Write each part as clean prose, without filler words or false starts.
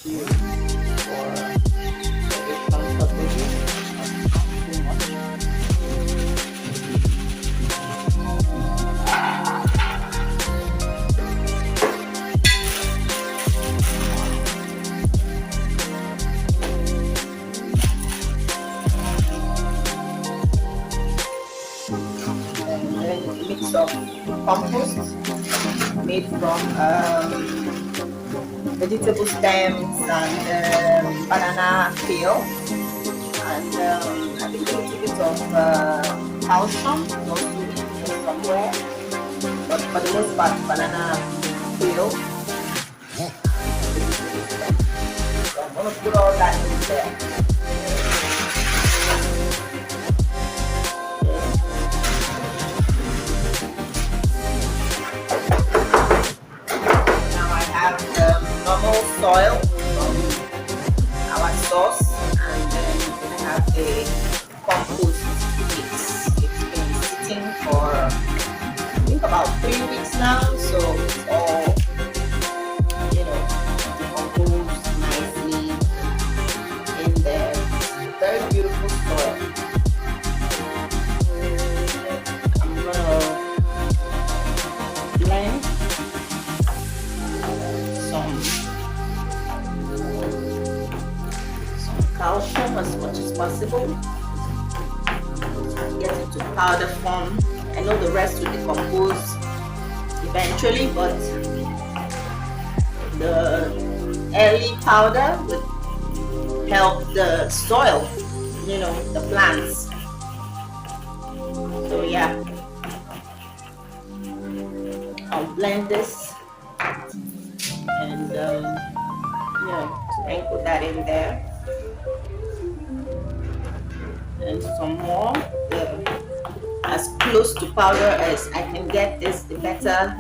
you for editon purposes. Not too much. Mix of compost made from vegetable stems and banana peel, and I think a little bit of calcium also in here somewhere, but for the most part banana peel. So I'm going to put all that in there. Soil from our sauce, and then we have the compost mix. It's been sitting for I think about 3 weeks now, so it's all decomposed nicely in there. Very beautiful soil. I'm gonna blend some calcium as much as possible. Get it to powder form. I know the rest will decompose eventually, but the early powder would help the soil, the plants. So yeah, I'll blend this and sprinkle that in there. And some more, as close to powder as I can get this, the better,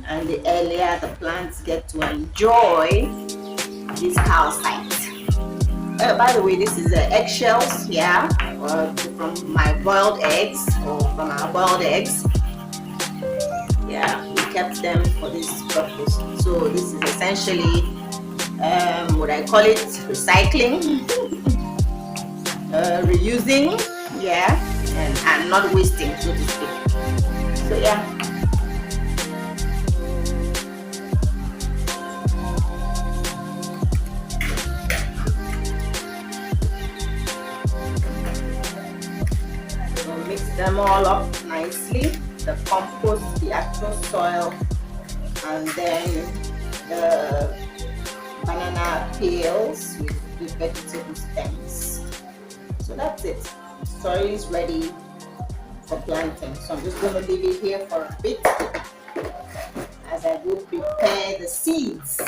and the earlier the plants get to enjoy this calcite. By the way, this is the eggshells, from my boiled eggs, or from our boiled eggs. We kept them for this purpose. So this is essentially what I call it, recycling. Reusing, and not wasting, so to speak. So so mix them all up nicely, the compost, the actual soil, and then the banana peels with the vegetable stems. So that's it. Soil is ready for planting. So I'm just going to leave it here for a bit as I go prepare the seeds.